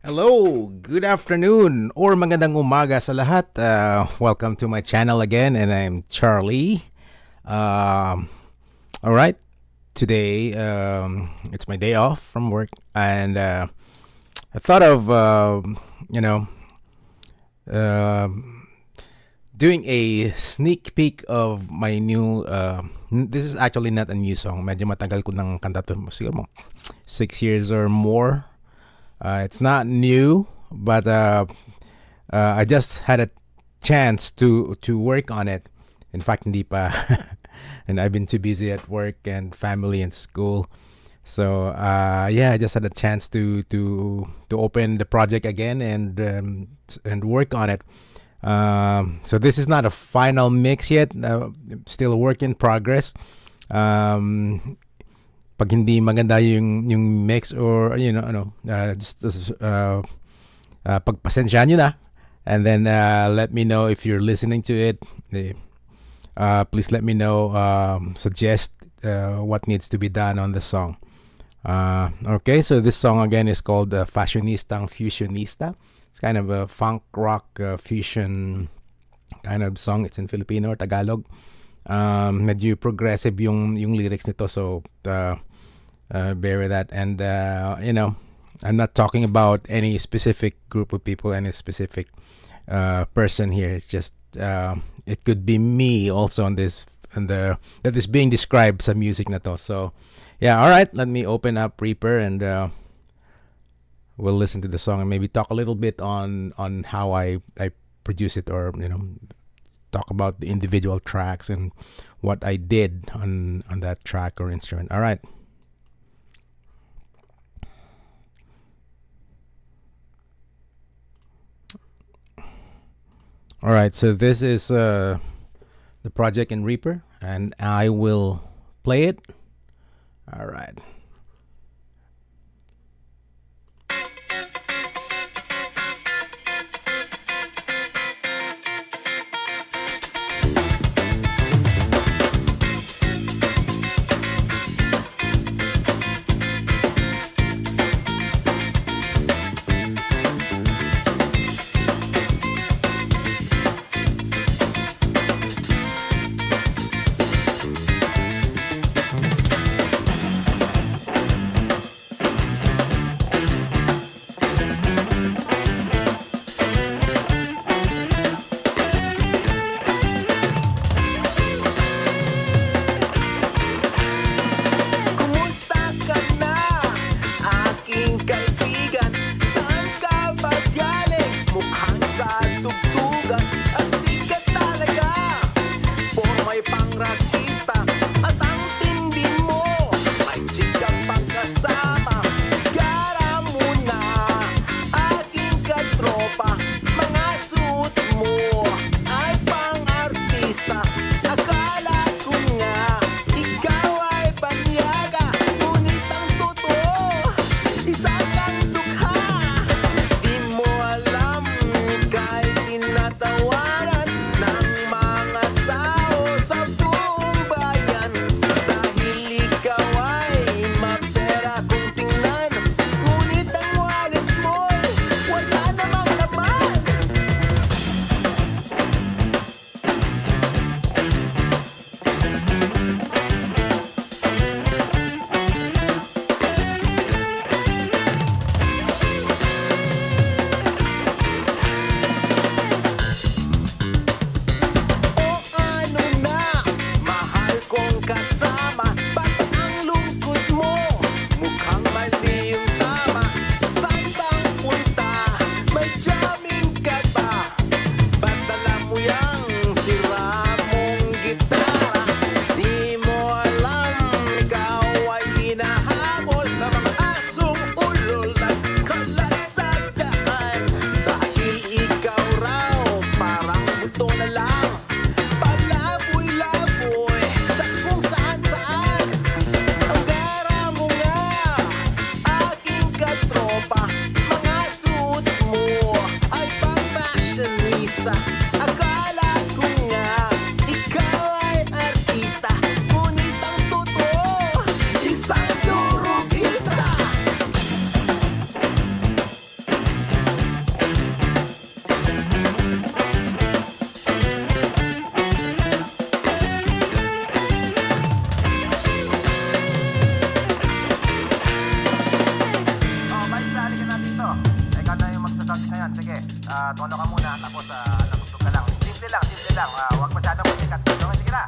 Hello, good afternoon, or magandang umaga sa lahat. Welcome to my channel again, and I'm Charlie. All right, today it's my day off from work, and I thought of you know uh, doing a sneak peek of my new. This is actually not a new song. Medyo matagal ko nang kanta to, siguro 6 years or more. It's not new, but I just had a chance to work on it. In fact, hindi pa, and I've been too busy at work and family and school. So yeah, I just had a chance to open the project again and work on it. So this is not a final mix yet. Still a work in progress. Um, Pag hindi maganda yung mix, or just pagpasensyahan nyo na, and then let me know if you're listening to it. Please let me know, suggest what needs to be done on the song. Okay, so this song again is called Fashionistang Fushionista. It's kind of a funk rock fusion kind of song. It's in Filipino or Tagalog. Medyo progressive yung lyrics nito, so bear with that. And I'm not talking about any specific group of people, any specific person here. It's just it could be me also on this, and that is being described sa music na to. So yeah, all right, let me open up Reaper, and we'll listen to the song and maybe talk a little bit on how I produce it, or talk about the individual tracks and what I did on that track or instrument. All right. All right, so this is the project in Reaper, and I will play it. All right. tono ka muna, tapos nakutog ka lang. Simple lang, simple lang. Huwag masyadong pasikat. Okay, sige na.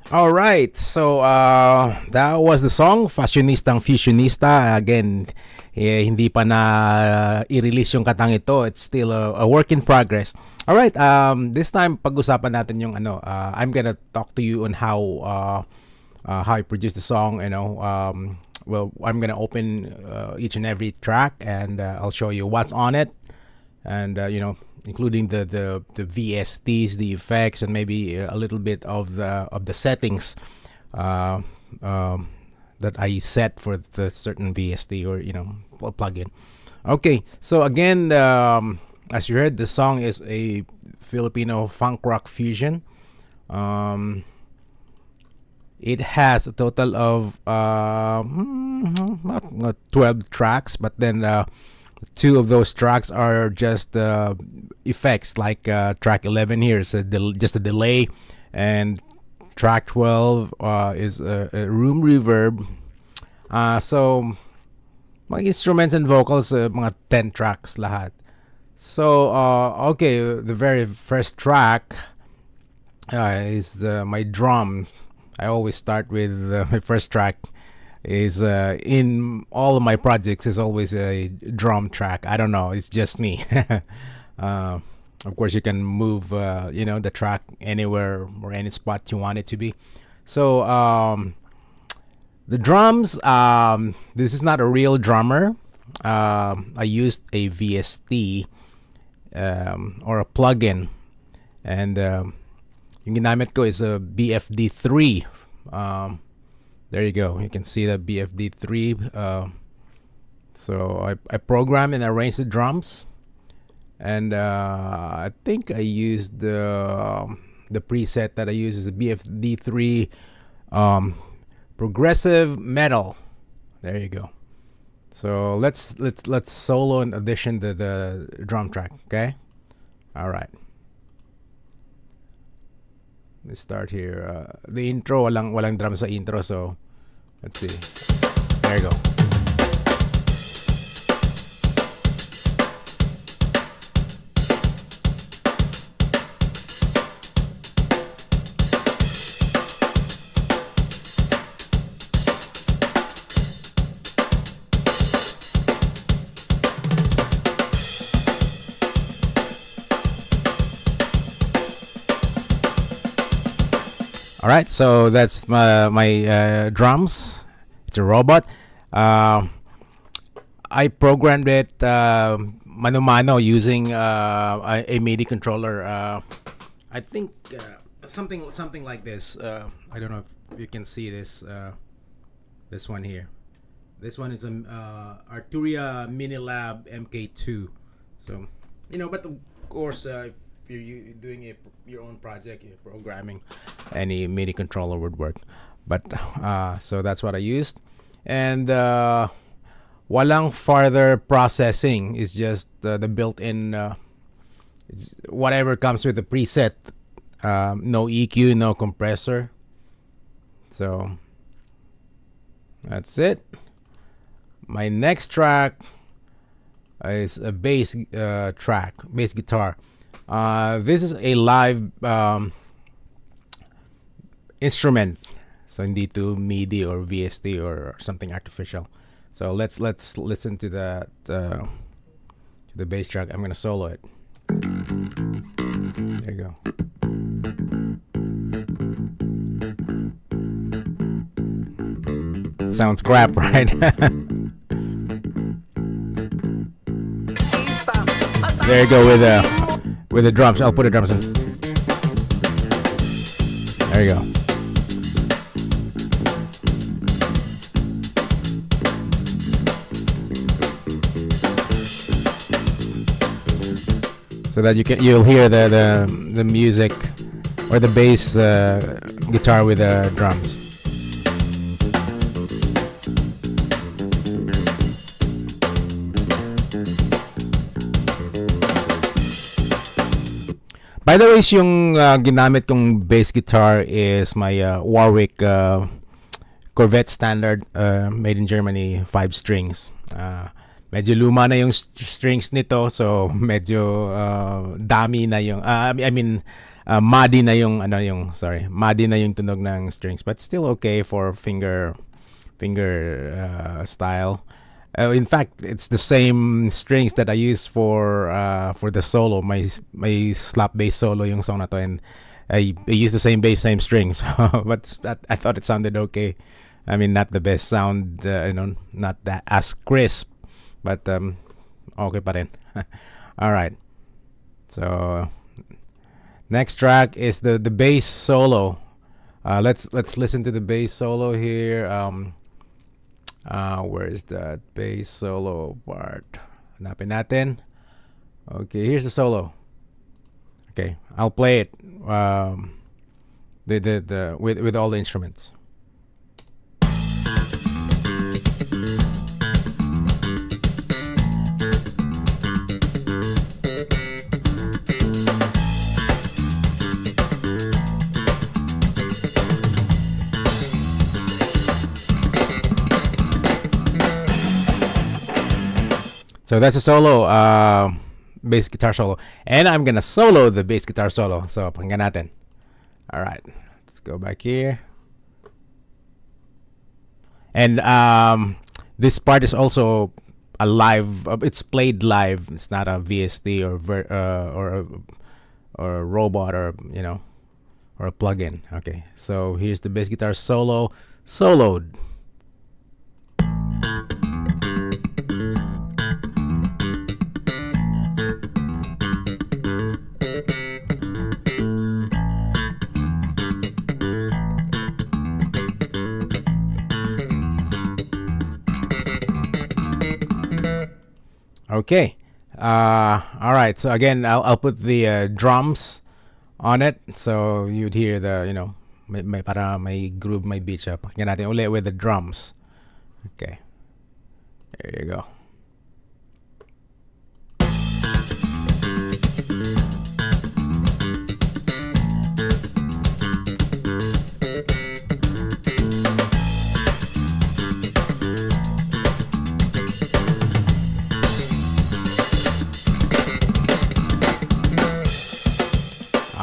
All right, so that was the song Fashionistang Fushionista. Again, hindi pa na i-release yung katang ito. It's still a work in progress. All right, this time pag-usapan natin yung I'm gonna talk to you on how I produce the song. Well, I'm gonna open each and every track, and I'll show you what's on it, and including the VSTs, the effects, and maybe a little bit of the settings that I set for the certain VST or plugin. Okay, so again, as you heard, the song is a Filipino funk rock fusion. It has a total of 12 tracks, but then 2 of those tracks are just effects, like track 11 here is just a delay, and track 12 is a room reverb. So mga instruments and vocals, mga 10 tracks lahat. So okay, the very first track is my drum. I always start with my first track is in all of my projects is always a drum track. I don't know, it's just me. Of course you can move the track anywhere or any spot you want it to be. So the drums, this is not a real drummer. I used a VST or a plugin, and yung ginamit ko is a BFD3. There you go. You can see the BFD3. So I programmed and arranged the drums, and I think I used the preset that I use is a BFD3 progressive metal. There you go. So let's solo and audition the drum track. Okay. All right. Let's start here. The intro, walang drum sa intro, so let's see. There you go. All right, so that's my drums. It's a robot. I programmed it mano-mano using a MIDI controller. I think something like this. I don't know if you can see this. This one here. This one is a Arturia Minilab MK2. So, but of course, if you're doing your own project, you're programming, any MIDI controller would work. But so that's what I used, and walang farther processing. Is just the built-in whatever comes with the preset. No EQ, no compressor. So that's it. My next track is a bass track, bass guitar. This is a live instrument, so hindi to MIDI or VST or something artificial. So let's listen to that the bass track. I'm gonna solo it. There you go. Sounds crap, right? There you go with the drums. I'll put the drums in. There you go. So that you'll hear the music or the bass guitar with the drums. By the way, yung ginamit kong bass guitar is my Warwick Corvette Standard, made in Germany, 5 strings. Medyo luma na yung strings nito, so medyo dami na yung muddy na yung muddy na yung tunog ng strings, but still okay for finger style. In fact, it's the same strings that I use for the solo, my slap bass solo yung song na to, and I use the same bass, same strings. But I thought it sounded okay. I mean, not the best sound, not that as crisp, but okay pa rin. All right. So next track is the bass solo. Let's listen to the bass solo here. Where's that bass solo part? Hanapin natin. Okay, here's the solo. Okay, I'll play it with all the instruments. So that's a solo, bass guitar solo. And I'm gonna solo the bass guitar solo. So, pakinggan natin. Alright, let's go back here. And this part is also a live, it's played live. It's not a VST or a robot or a plugin. Okay, so here's the bass guitar solo, soloed. Okay. All right. So again, I'll put the drums on it, so you'd hear the may groove, may beat siya. Pakinggan natin ulit with the drums. Okay. There you go.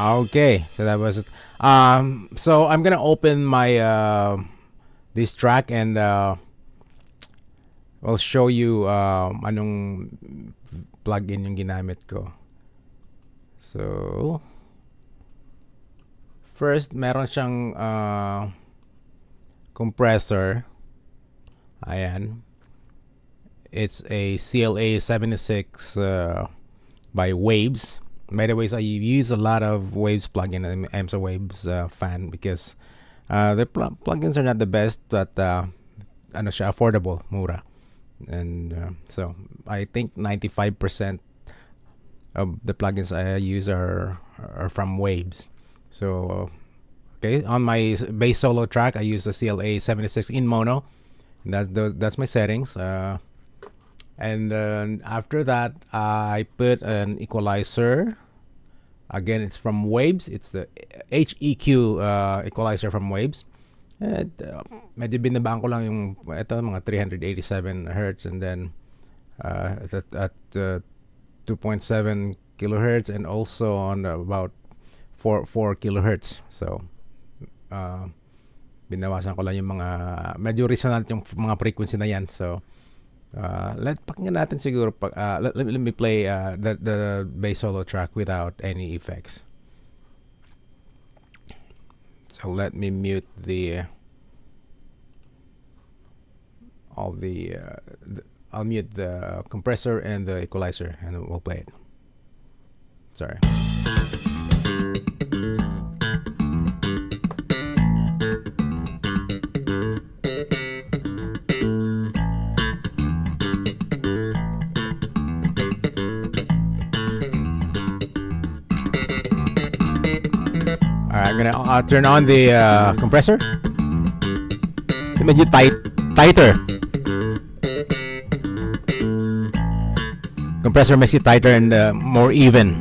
Okay, so that was it. So I'm gonna open my this track, and I'll show you anong plugin yung ginamit ko. So first, meron siyang compressor. Ayan. It's a CLA 76 by Waves. By the way, so I use a lot of Waves plugin. I'm a Waves fan because the plugins are not the best, but ano siya, affordable, mura. And so I think 95% of the plugins I use are from Waves. So okay, on my bass solo track, I use the CLA 76 in mono. That's my settings. And then after that, I put an equalizer. Again, it's from Waves. It's the HEQ equalizer from Waves. At medyo binabaan ko lang yung ito, mga 387 hertz, and then at 2.7 kilohertz, and also on about 4 kilohertz. So binawasan ko lang yung mga medyo resonant yung mga frequency na yan. So pakinggan natin siguro let me play the bass solo track without any effects. So let me mute I'll mute the compressor and the equalizer, and we'll play it. Sorry. I'm gonna turn on the compressor. Medyo tighter. Compressor makes it tighter and more even.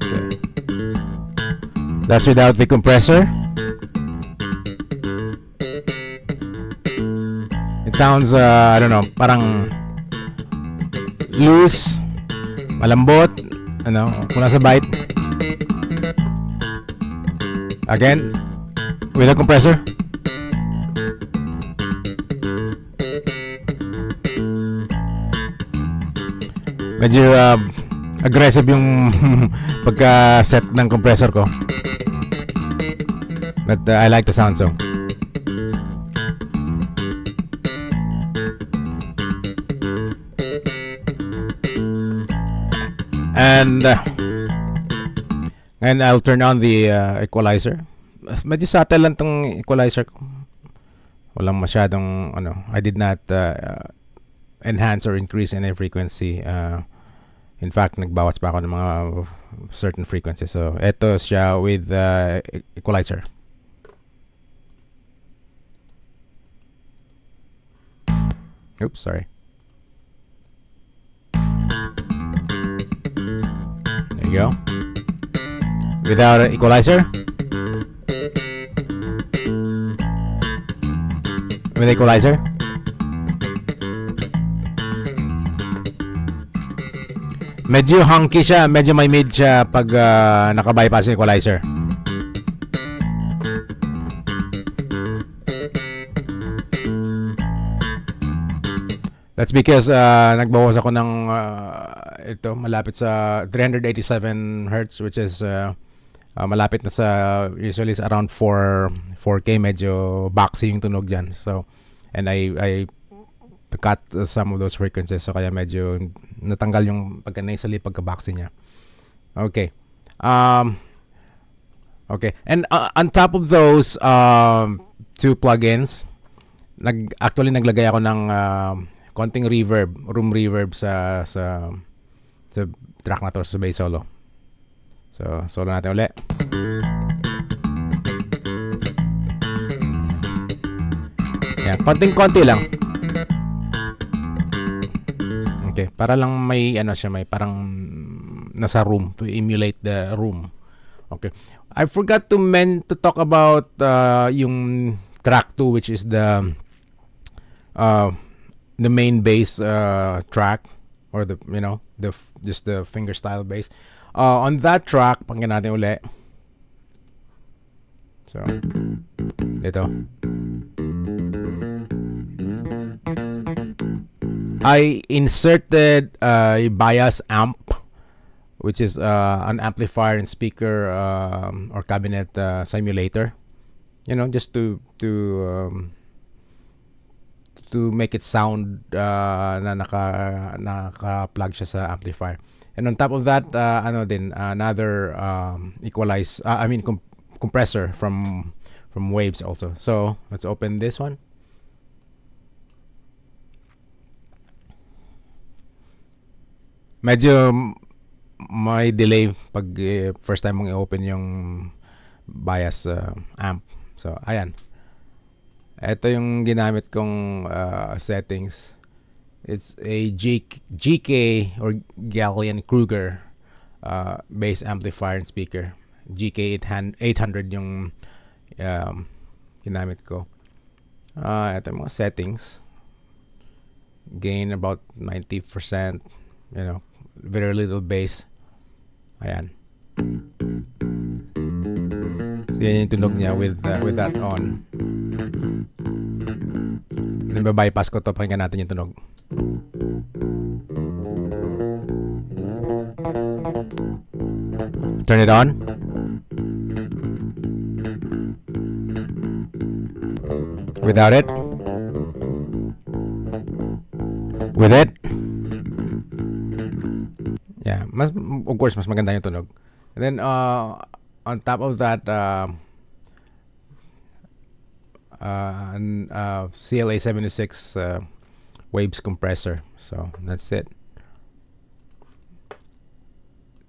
Okay. That's without the compressor. It sounds I don't know, parang loose, malambot, kung nasa bite. Again, with a compressor. Medyo aggressive yung pagka-set ng compressor ko. But I like the sound, so. And I'll turn on the equalizer. Medyo subtle lang tong equalizer ko. Walang masyadong I did not enhance or increase any frequency. In fact, nagbawas pa ako ng mga certain frequencies. So eto siya with equalizer. Oops, sorry. There you go. Without an equalizer. With equalizer. Medyo hunky siya, medyo may mid siya pag naka-bypass yung equalizer. That's because nagbawas ako ng ito malapit sa 387 hertz, which is malapit na sa usually is around 4K, medyo boxy yung tunog diyan. So and I cut some of those frequencies, so kaya medyo natanggal yung pagka-nasally, pagka-boxy niya. Okay. Okay. And on top of those two plugins, naglagay ako ng konting reverb, room reverb sa track na to, sa bass solo. So, solo natin ulit. Yan, konting-konti lang. Okay, para lang may may parang nasa room, to emulate the room. Okay. I forgot to talk about yung track 2, which is the main bass track, or just the fingerstyle bass. On that track, pakinggan natin ulit. So, ito. I inserted a bias amp, which is an amplifier and speaker or cabinet simulator. Just to make it sound na naka-plug siya sa amplifier. And on top of that, ano din, another compressor from Waves also. So let's open this one. Medyo may delay pag first time mong i-open yung bias amp. So ayan. Ito yung ginamit kong settings. It's a GK or Gallien-Kruger bass amplifier and speaker. GK 800 yung ginamit ko. Ito yung mga settings. Gain about 90%. You know, very little bass. Ayan. So yan yung tunog niya with that on. Then bypass ko to, pakinggan natin yung tunog. Turn it on. Without it. With it. Yeah, of course mas maganda yung tunog. And then on top of that CLA 76 Waves compressor. So that's it.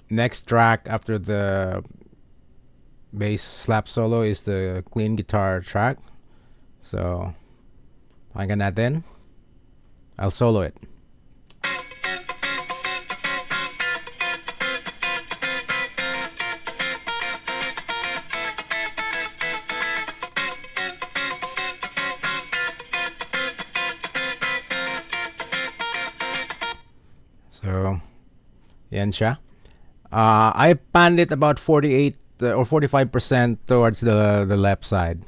Next track after the bass slap solo is the clean guitar track. So pakinggan natin. I'll solo it. So, yan siya. I panned it about 48 or 45% towards the left side.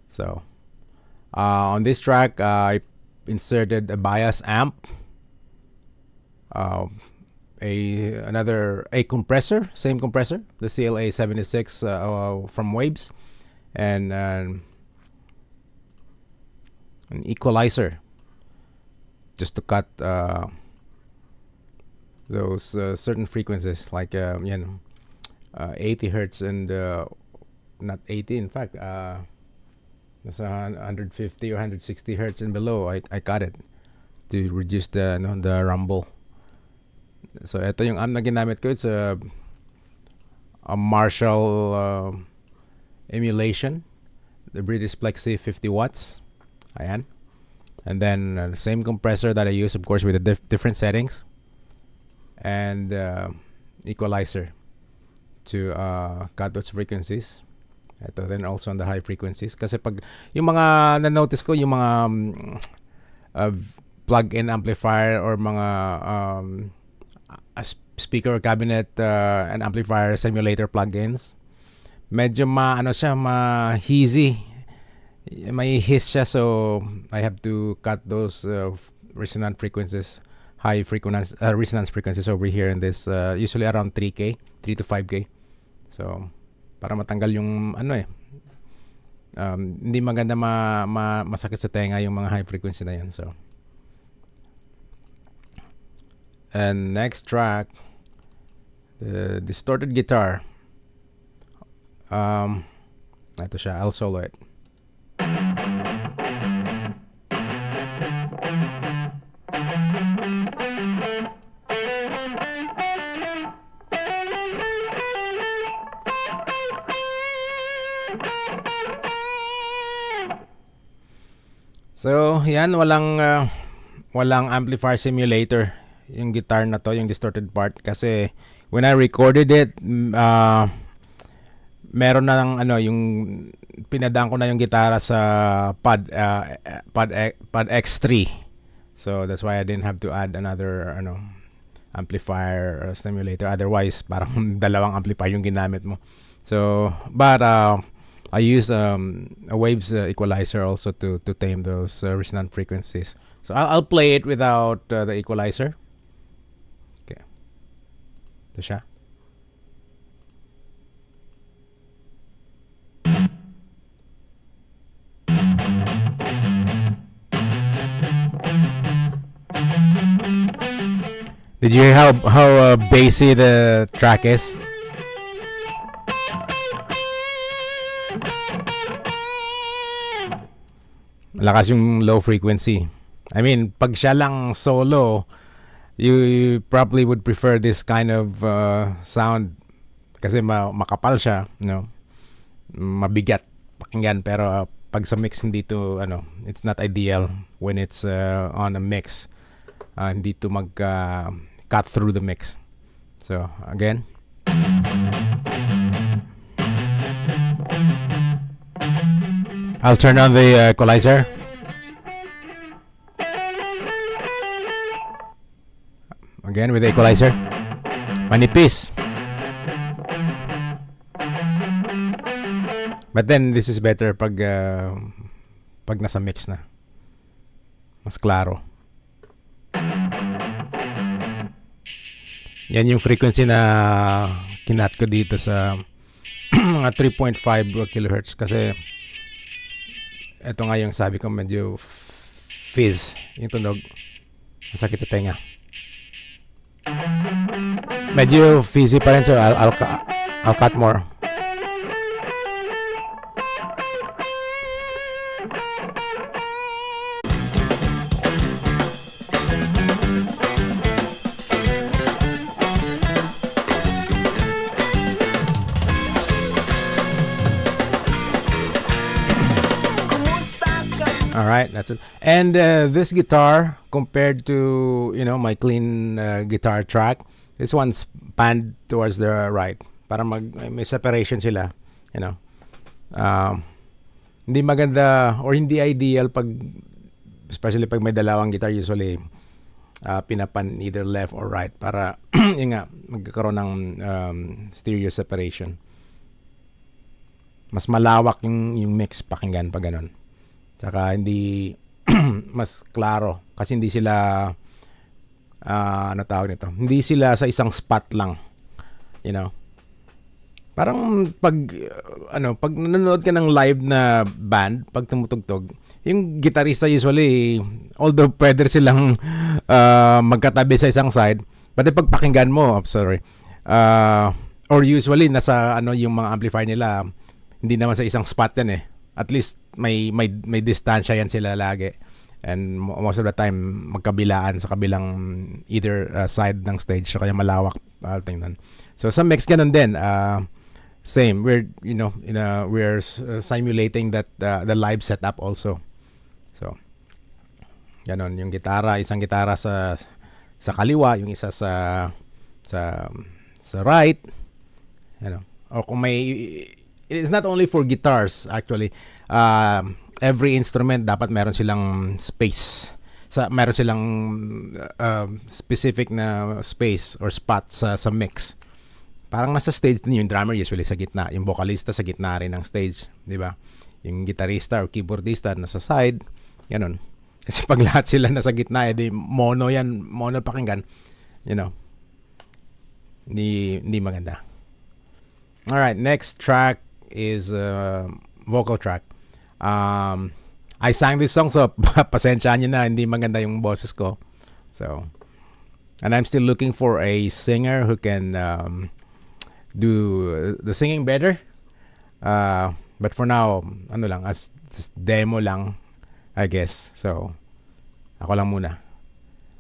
So, on this track, I inserted a bias amp, a compressor, same compressor, the CLA 76 from Waves, and an equalizer, just to cut those certain frequencies, like 80 hertz and not 80, in fact, nasa 150 or 160 hertz and below. I cut it to reduce the rumble. So ito yung amp na ginamit ko. It's a Marshall emulation, the British Plexi 50 watts. Ayan. And then same compressor that I use, of course, with the different settings, and equalizer to cut those frequencies. Ito then also on the high frequencies. Kasi pag yung mga na-notice ko, yung mga plug-in amplifier or mga speaker cabinet and amplifier simulator plugins, medyo ma-hazy. May hiss siya, so I have to cut those resonant frequencies, high frequency resonance frequencies over here in this, usually around 3K, 3 to 5K. So para matanggal yung hindi maganda masakit sa tenga yung mga high frequency na yan. So, and next track, the distorted guitar, ito siya, I'll solo it. So, yan, walang amplifier simulator yung guitar na to, yung distorted part, kasi when I recorded it, meron na yung pinadaan ko na yung gitara sa pad X3. So that's why I didn't have to add another amplifier or stimulator. Otherwise, parang dalawang amplifier yung ginamit mo. So, but I use a Waves equalizer also to tame those resonant frequencies. So I'll play it without the equalizer. Okay. Ito siya. Did you hear how bassy the track is? Lakas yung low frequency. I mean, pag siya lang solo, you probably would prefer this kind of sound kasi makapal siya, no? Mabigat pakinggan, pero pag sa mix hindi to it's not ideal when it's on a mix. Hindi to mag cut through the mix. So, again. I'll turn on the equalizer. Again with the equalizer. Manipis. But then this is better pag nasa mix na. Mas klaro. Yan yung frequency na kinat ko dito sa mga 3.5 kilohertz kasi ito nga yung sabi ko medyo fizz yung tunog. Masakit sa tenga. Medyo fizzy pa rin, so I'll cut more. Alright, that's it. And this guitar, compared to my clean guitar track, this one's panned towards the right. Para may separation sila, hindi maganda or hindi ideal especially pag may dalawang guitar, usually pinapan either left or right para yun nga magkakaroon ng stereo separation. Mas malawak yung mix pakinggan pag ganun. Tsaka hindi mas klaro kasi hindi sila ano tawag nito, hindi sila sa isang spot lang, parang pag nanonood ka ng live na band, pag tumutugtog yung gitarista usually, although pwede silang magkatabi sa isang side, but pag pakinggan mo, or usually nasa yung mga amplifier nila, hindi naman sa isang spot yan at least may distansya yan sila lagi, and most of the time magkabilaan sa kabilang either side ng stage, so kaya malawak tingnan. So sa mix ganun din, same, we're we're simulating that the live setup also. So ganon, yung isang gitara sa kaliwa, yung isa sa right, or kung may, it's not only for guitars actually. Every instrument dapat meron silang space. Meron silang specific na space or spot sa mix. Parang nasa stage din yung drummer usually sa gitna, yung vocalista sa gitna rin ng stage, di ba? Yung gitarista or keyboardista nasa side, ganun. Kasi pag lahat sila nasa gitna, di mono pakinggan, hindi maganda. Alright, next track is vocal track. I sang this song, so pasensyaan nyo na, hindi maganda yung boses ko. So, and I'm still looking for a singer who can do the singing better. But for now, as demo lang, I guess. So, ako lang muna.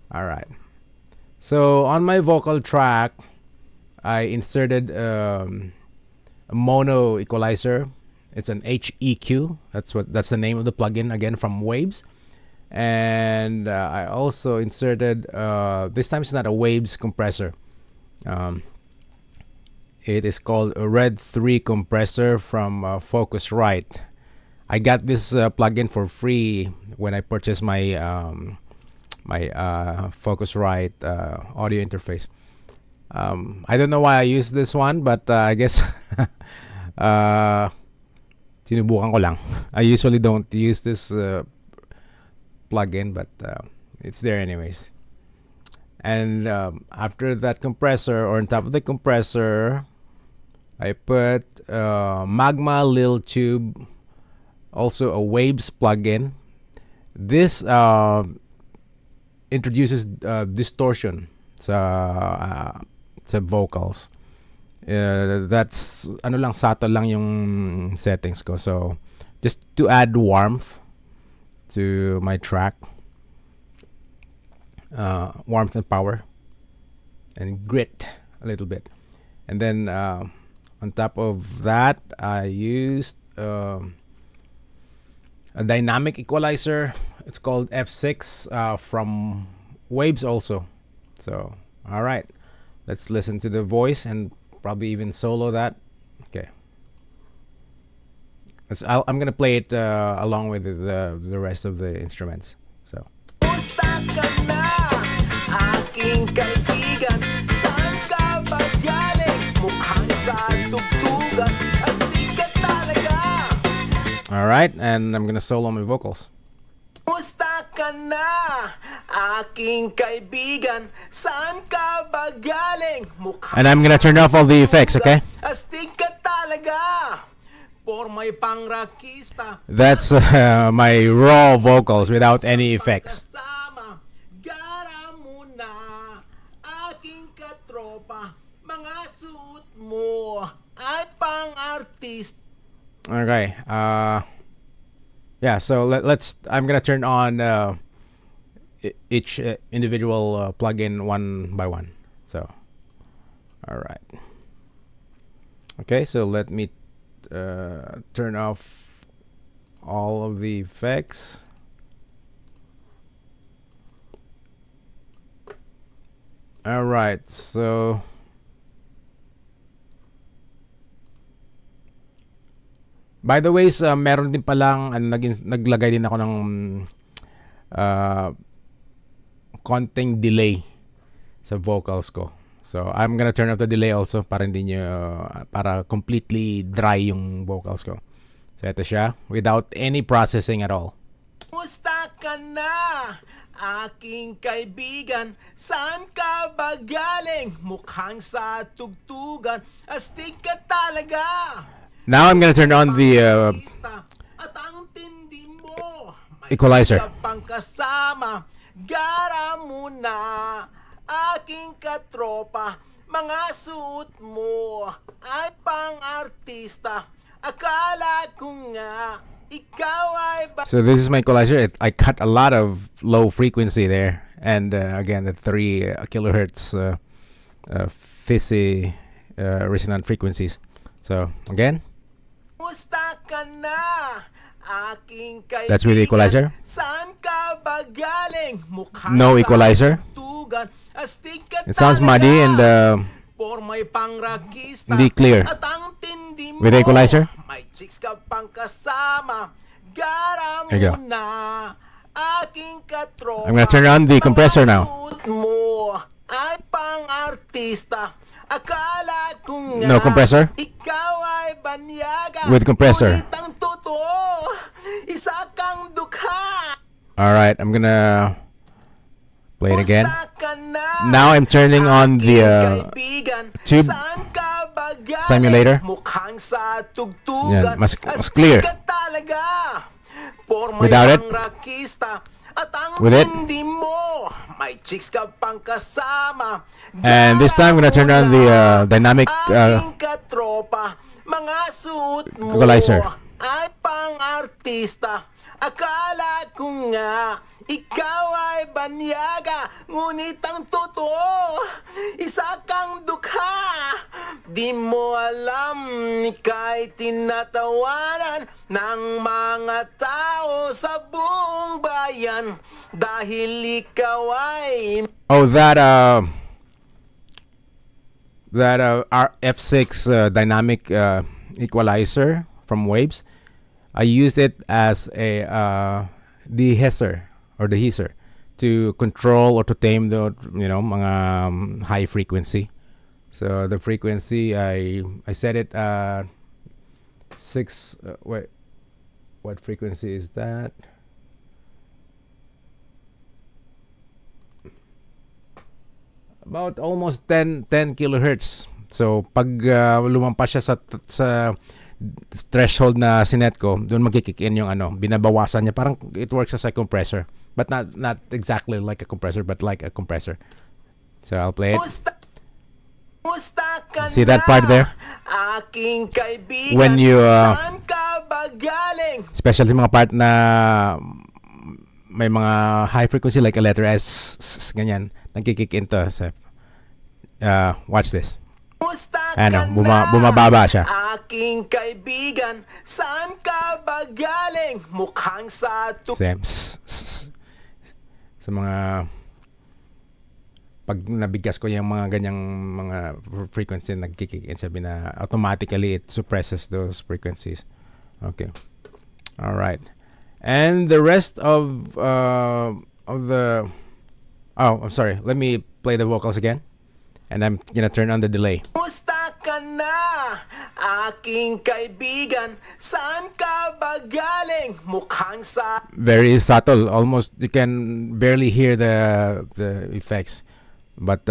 Alright. So, on my vocal track, I inserted a mono equalizer. It's an HEQ. That's the name of the plugin, again from Waves. And I also inserted this time it's not a Waves compressor. It is called a Red 3 compressor from Focusrite. I got this plugin for free when I purchased my Focusrite audio interface. I don't know why I use this one, but I guess sinubukan ko lang. I usually don't use this plugin, but it's there anyways. And after that compressor, or on top of the compressor, I put Magma Lil Tube, also a Waves plugin. This introduces distortion. sa vocals. That's subtle lang yung settings ko. So just to add warmth to my track, warmth and power and grit a little bit. And then on top of that, I used a dynamic equalizer. It's called F6 from Waves also. So all right, let's listen to the voice and probably even solo that. Okay, I'm gonna play it along with the rest of the instruments. So Musta ka na, aking kaibigan? Saan ka ba galing? Mukhang sa tugtugan, astig ka talaga. all right, and I'm gonna solo my vocals. Musta ka na, aking kaibigan? Saan ka ba galing? Mukhang And I'm gonna turn off all the effects, okay? astig ka talaga. Por may pangrakista. That's my raw vocals without any effects. Kasama, gara mo na, aking katropa, mga suot mo ay pang-artist. Okay. Yeah. So I'm gonna turn on each individual plugin one by one. So, all right. Okay. So let me turn off all of the effects. All right. So. By the way, meron din palang naglagay din ako ng konting delay sa vocals ko. So I'm gonna turn off the delay also para para completely dry yung vocals ko. So ito siya without any processing at all. Musta ka na, aking kaibigan? Saan ka ba galing? Mukhang sa tugtugan, astig ka talaga. Now I'm gonna turn on the at ang tindi mo, may equalizer. ka pang kasama, gara mo na, aking katropa, mga suot mo ay pang-artista. Akala ko nga ikaw ay So this is my equalizer. I cut a lot of low frequency there, and again the 3 kilohertz fizzy resonant frequencies. So again. Musta ka na, aking kaibigan? That's with the equalizer. Saan ka ba galing? Mukhang No sa equalizer. tugtugan, astig ka It sounds talaga. muddy and Por may pangrakista, hindi clear. at ang tindi mo, With the equalizer. may chicks ka pang kasama, gara There you mo go. na, aking katropa. I'm gonna turn on the compressor now. Mga suot mo ay pang-artista. Akala ko nga No compressor. ikaw ay banyaga. With compressor. Ngunit ang totoo, isa kang dukha. All right, I'm gonna play it again. Musta ka na, Now I'm turning on the aking kaibigan? tube Saan ka ba galing? simulator. Mukhang sa tugtugan, Yan, mas astig clear. ka talaga. Por may Without it. pangrakista, at ang With it. tindi mo, may chicks ka pang kasama. And this time I'm gonna turn on the dynamic aking katropa, mga suot mo equalizer. ay pang-artista. Akala ko nga ikaw ay banyaga, ngunit ang totoo, isa kang dukha. Di mo alam, ika'y tinatawanan ng mga tao sa buong bayan dahil ikaw ay Oh, that F6 dynamic equalizer from Waves. I used it as a dehisser or dehisser to control or to tame the mga high frequency. So the frequency I set it 6 what frequency is that? About almost 10 kilohertz. So pag lumampas siya sa threshold na sinet ko, doon magkikick in yung binabawasan niya. Parang it works as a compressor, but not exactly like a compressor, but like a compressor. So I'll play it. Musta ka See that part there? Aking kaibigan, When you, saan ka ba galing? especially mga part na may mga high frequency like a letter S, ganyan, nagkikick into. So, watch this. Musta Ano, ka bumababa siya. Aking kaibigan, saan ka ba galing? Mukhang sa Same. Sa mga pag nabigkas ko yung mga ganyang mga frequency nagkikick in, sabi na automatically it suppresses those frequencies. Okay. All right. And the rest of the I'm sorry. Let me play the vocals again. And I'm gonna turn on the delay. Musta ka na, aking kaibigan, saan ka ba galing? Mukhang sa Very subtle. Almost you can barely hear the effects. But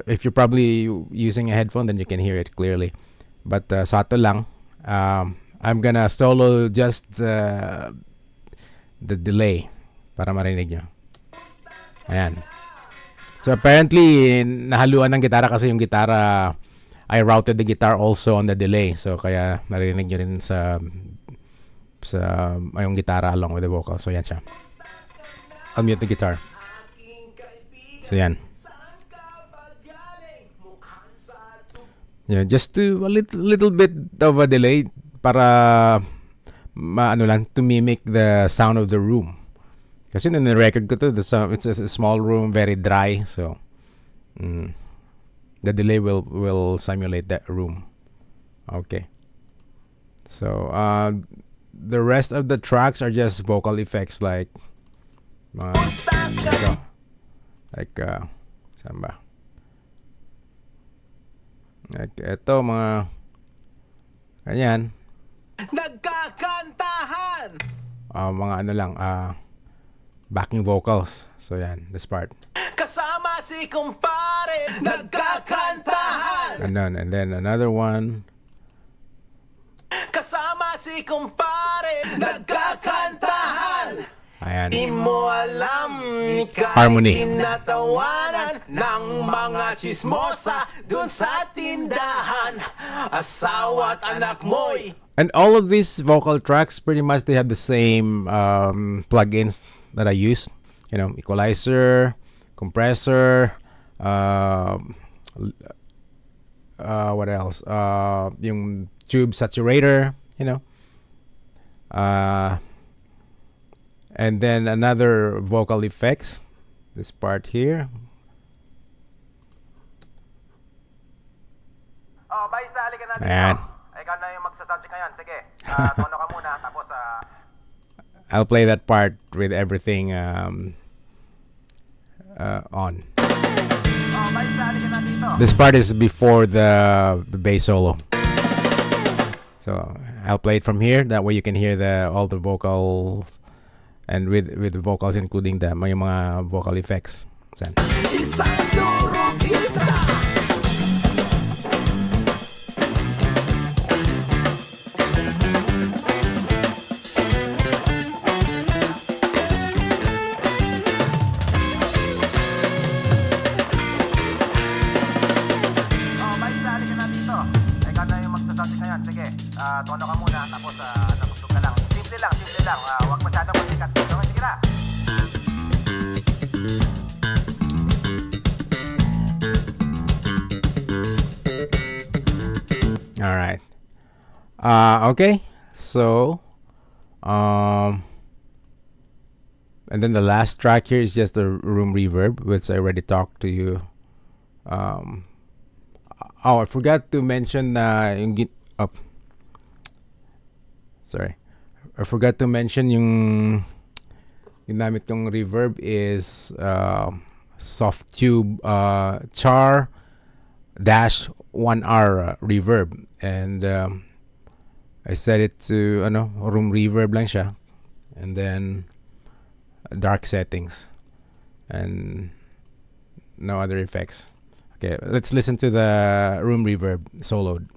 if you're probably using a headphone, then you can hear it clearly. But subtle lang. I'm gonna solo just the delay para marinig nyo. Ayan. So apparently, nahaluan ng gitara kasi yung gitara, I routed the guitar also on the delay. So kaya narinig nyo rin sa yung gitara along with the vocal. So yan siya. I'll mute the guitar. So yan. Yeah, just to a little bit of a delay para maano lang to mimic the sound of the room. Kasi in the record ko to, it's a small room, very dry, so the delay will simulate that room. Okay. So the rest of the tracks are just vocal effects like saan ba? Like eto mga ganyan. nagkakantahan. Mga ano lang backing vocals. So yan, this part. Kasama si kumpare, nagkakantahan. And then another one. Kasama si kumpare, nagkakantahan. Ayan. Di mo alam, ika'y Harmony. tinatawanan ng mga chismosa dun sa tindahan. Asawa at anak mo'y And all of these vocal tracks pretty much they have the same plugins that I use. You know, equalizer, compressor, what else? Yung tube saturator, you know. And then another vocal effects. This part here. Oh, Baista, halika na dito. Ayan. Ikaw na yung magsasubject ngayon. Sige, tono ka muna. Tapos, I'll play that part with everything on. oh, Baista, halika na dito. This part is before the bass solo. So I'll play it from here. That way you can hear all the vocals and with the vocals including may mga vocal effects. So, isang durugista. Oh, Baista, halika na dito. Ikaw na yung magsasubject ngayon. Sige, tono ka muna. Tapos, natugtog ka lang. Simple lang, simple lang. Huwag masyadong masikat. Okay, sige na. all right. Okay. So, and then the last track here is just the room reverb, which I already talked to you. I forgot to mention sorry. I forgot to mention yung ginamit kong reverb is soft tube char dash 1R reverb, and I set it to room reverb lang siya, and then dark settings and no other effects. Okay, let's listen to the room reverb soloed.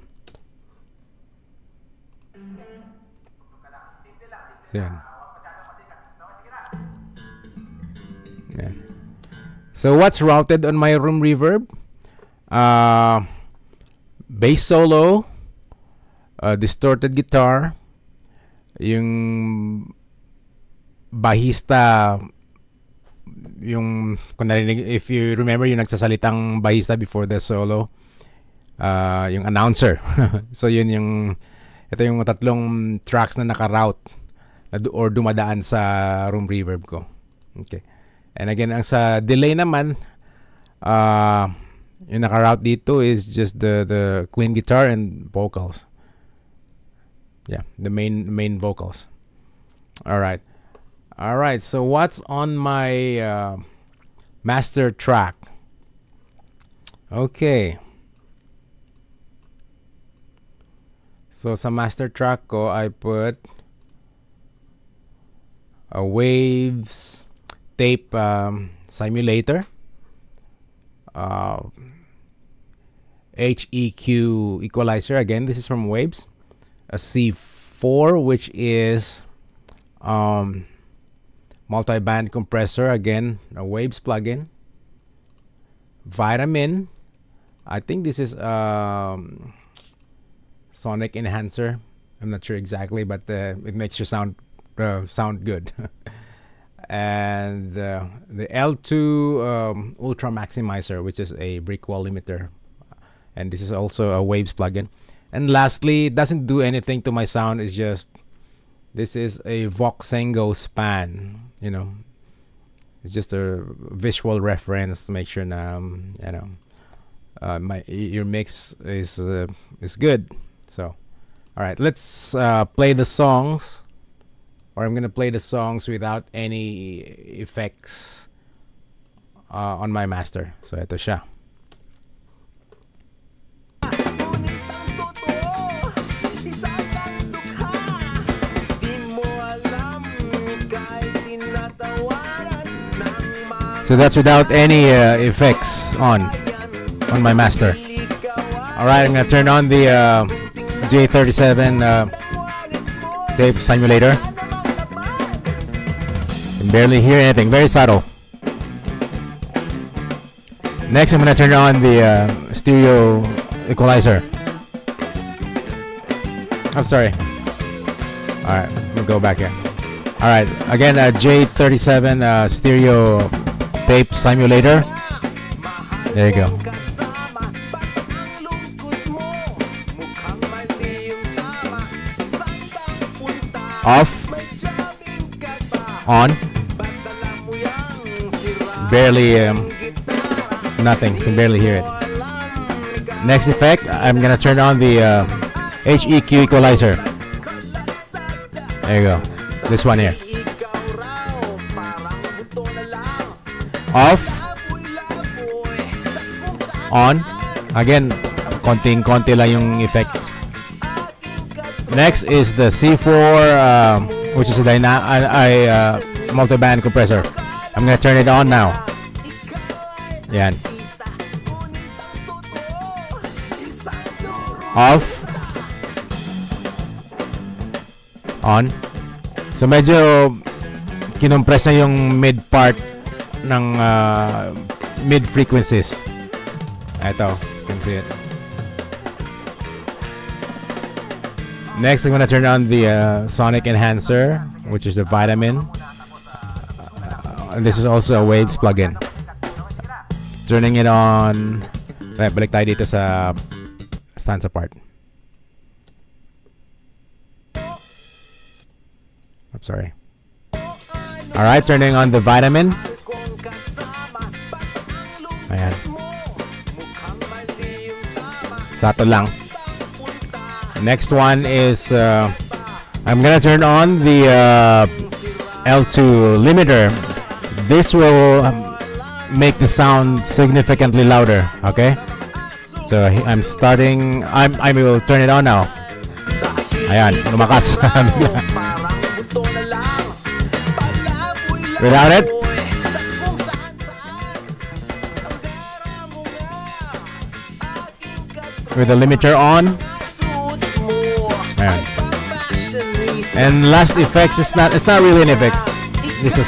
So, yan. Yan. So what's routed on my room reverb? Bass solo, distorted guitar, yung bahista, yung kung narinig, if you remember yung nagsasalitang bahista before the solo, yung announcer. So yun yung, ito yung tatlong tracks na naka-route or dumadaan sa room reverb ko. Okay. And again, ang sa delay naman, yung naka-route dito is just the clean guitar and vocals. Yeah, the main vocals. All right. So what's on my master track? Okay. So sa master track ko, I put a waves tape simulator, HEQ equalizer. Again, this is from Waves. A C4, which is multi-band compressor. Again, a Waves plugin. Vitamin. I think this is sonic enhancer. I'm not sure exactly, but it makes you sound good. And the L2 Ultra Maximizer, which is a brick wall limiter, and this is also a Waves plugin. And lastly, it doesn't do anything to my sound. It's just, this is a Voxengo span. You know, it's just a visual reference to make sure na your mix is good. So, all right, let's play the songs. Or I'm gonna play the songs without any effects on my master. So ito siya. So that's without any effects on my master. All right, I'm gonna turn on the J37 tape simulator. Barely hear anything, very subtle. Next, I'm gonna turn on the stereo equalizer. I'm sorry. Alright, I'm gonna go back here. Alright, again, J37 stereo tape simulator. There you go. Off. On. Barely nothing, can barely hear it. Next effect, I'm gonna turn on the HEQ equalizer. There you go, this one here. Off. On. Again, konting-konti lang yung effects. Next is the C4 which is a multi-band compressor. I'm gonna turn it on now. Yan. Off. On. So medyo kinompress na yung mid part ng mid frequencies. Ito, you can see it. Next, I'm gonna turn on the sonic enhancer, which is the Vitamin. And this is also a Waves plugin. Turning it on. Balik tayo dito sa stanza part. I'm sorry. Alright, turning on the Vitamin. Ayan. Sato lang. Next one is I'm gonna turn on the L2 limiter. This will make the sound significantly louder. Okay, so I'm starting. I will turn it on now. Ayan, lumakas. Without it, with the limiter on. Ayan. And last effects, it's not really an effects. This is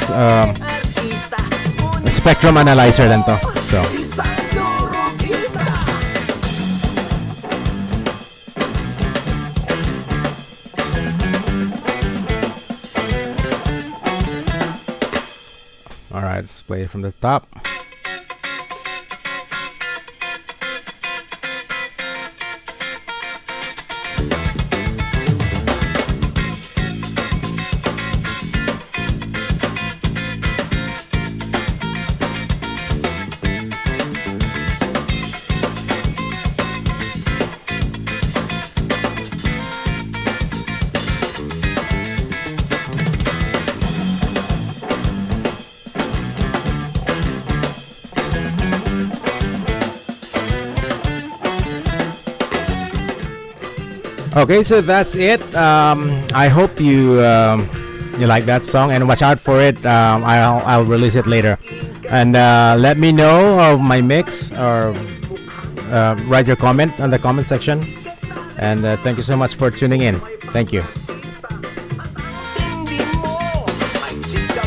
spectrum analyzer lang to. So, Isang durugista. all right, let's play it from the top. Okay, so that's it. I hope you like that song, and watch out for it. I'll release it later, and let me know of my mix, or write your comment on the comment section. And thank you so much for tuning in. Thank you. At ang tindi mo, may chicks ka